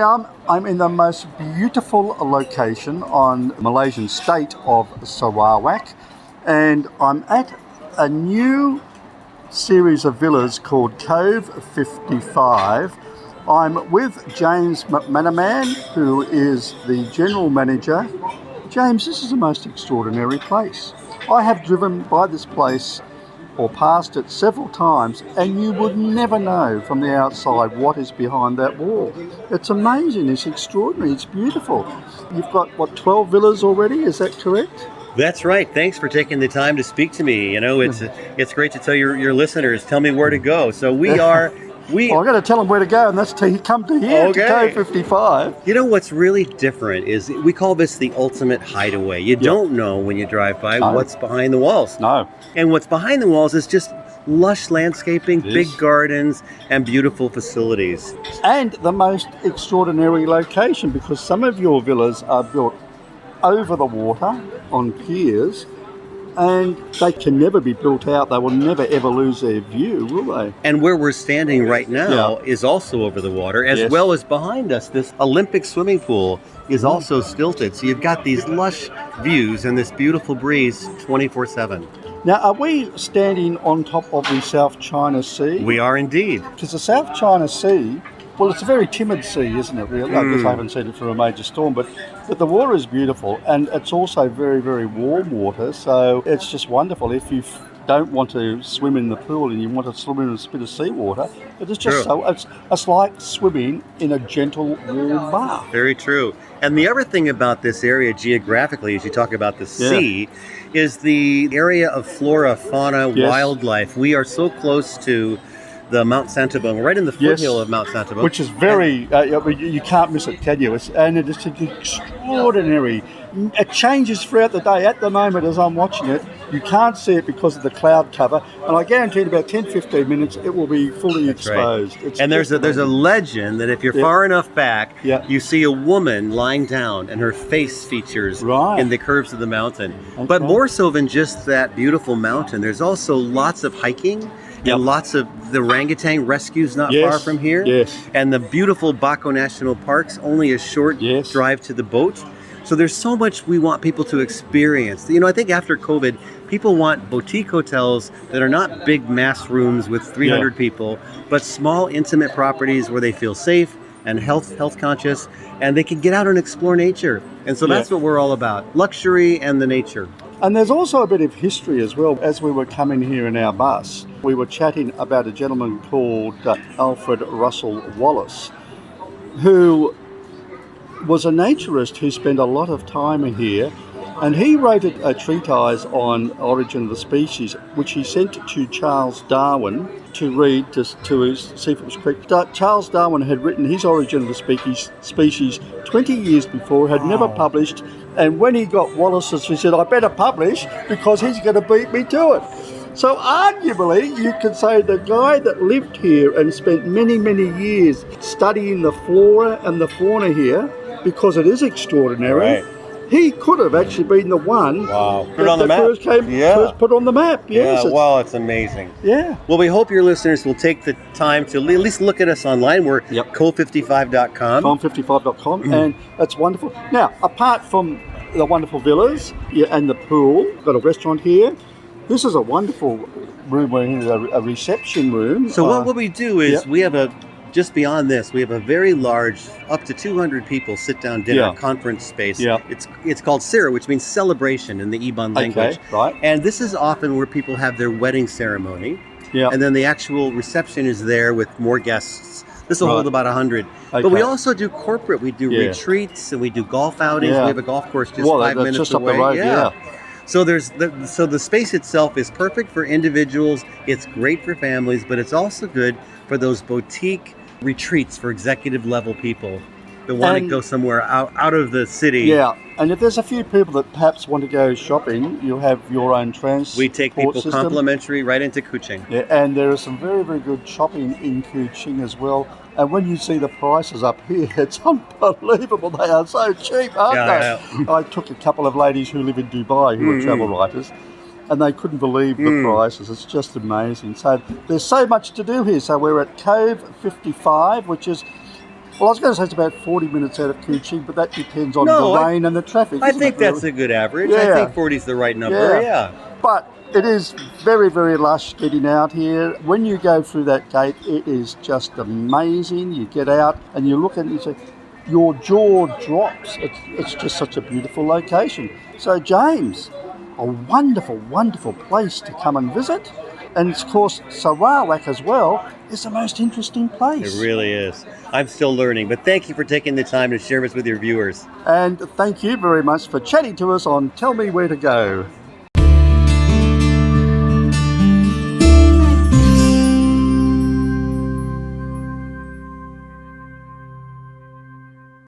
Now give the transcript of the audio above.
am. I'm in the most beautiful location on Malaysian state of Sarawak, and I'm at a new series of villas called Cove 55. I'm with James McManaman, who is the general manager. James, this is the most extraordinary place. I have driven by this place or past it several times, and you would never know from the outside what is behind that wall. It's amazing, it's extraordinary, it's beautiful. You've got, 12 villas already, is that correct? That's right. Thanks for taking the time to speak to me. You know, it's great to tell your listeners, tell me where to go. So I've got to tell them where to go, and that's to come to here, to Cove 55. You know what's really different is we call this the ultimate hideaway. You don't know when you drive by what's behind the walls. No. And what's behind the walls is just lush landscaping, big gardens, and beautiful facilities. And the most extraordinary location, because some of your villas are built over the water on piers, and they can never be built out. They will never ever lose their view, will they? And where we're standing right now is also over the water, as well as behind us. This Olympic swimming pool is also stilted. So you've got these lush views and this beautiful breeze 24/7. Now, are we standing on top of the South China Sea? We are indeed. Because the South China Sea, well, it's a very timid sea, isn't it, really? I guess I haven't seen it through a major storm, but the water is beautiful, and it's also very, very warm water, so it's just wonderful. If you don't want to swim in the pool and you want to swim in a bit of seawater, it's just it's like swimming in a gentle, warm bath. Very true. And the other thing about this area geographically, as you talk about the sea, is the area of flora, fauna, wildlife. We are so close to the Mount Santabung, right in the foothill of Mount Santabung. Which is very, you can't miss it, can you? It's extraordinary. It changes throughout the day. At the moment, as I'm watching it, you can't see it because of the cloud cover. And I guarantee in about 10-15 minutes, it will be fully exposed. Right. And there's a legend that if you're far enough back, you see a woman lying down and her face features in the curves of the mountain. Okay. But more so than just that beautiful mountain, there's also lots of hiking. And lots of the orangutan rescues not far from here. Yes. And the beautiful Bako National Park's only a short drive to the boat. So there's so much we want people to experience. You know, I think after COVID, people want boutique hotels that are not big mass rooms with 300 people, but small, intimate properties where they feel safe and health conscious, and they can get out and explore nature. And so that's what we're all about, luxury and the nature. And there's also a bit of history as well. As we were coming here in our bus, we were chatting about a gentleman called Alfred Russel Wallace, who was a naturist who spent a lot of time here, and he wrote a treatise on origin of the species, which he sent to Charles Darwin to read to see if it was correct. Charles Darwin had written his Origin of the Species 20 years before, had never published, and when he got Wallace's, he said, I better publish because he's going to beat me to it. So arguably, you could say the guy that lived here and spent many, many years studying the flora and the fauna here, because it is extraordinary, he could have actually been the one put on the map. First put on the map. Yes, it's amazing. Yeah. Well, we hope your listeners will take the time to at least look at us online. We're cove55.com. Cove55.com, and it's wonderful. Now, apart from the wonderful villas and the pool, we've got a restaurant here. This is a wonderful room. We're in a reception room. So what we do is we have just beyond this, we have a very large, up to 200 people sit-down dinner conference space. Yeah. It's called Sira, which means celebration in the Iban language. Okay, right. And this is often where people have their wedding ceremony. Yeah. And then the actual reception is there with more guests. This will hold about 100. Okay. But we also do corporate. We do retreats and we do golf outings. We have a golf course just 5 minutes just away. Up the road, So the space itself is perfect for individuals. It's great for families, but it's also good for those boutique retreats for executive level people that want to go somewhere out of the city. Yeah, and if there's a few people that perhaps want to go shopping, you have your own transport. We take people complimentary right into Kuching. Yeah, and there is some very, very good shopping in Kuching as well. And when you see the prices up here, it's unbelievable. They are so cheap, aren't they? I took a couple of ladies who live in Dubai who are travel writers, and they couldn't believe the prices. It's just amazing. So there's so much to do here. So we're at Cove 55, which is Well, I was going to say it's about 40 minutes out of Kuching, but that depends on No, the rain and the traffic. I isn't think it, that's really? a good average. Yeah. I think 40 is the right number. Yeah. But it is very, very lush getting out here. When you go through that gate, it is just amazing. You get out and you look at it and you say, your jaw drops. It's just such a beautiful location. So, James, a wonderful, wonderful place to come and visit. And of course, Sarawak as well is the most interesting place. It really is. I'm still learning, but thank you for taking the time to share this with your viewers. And thank you very much for chatting to us on Tell Me Where to Go.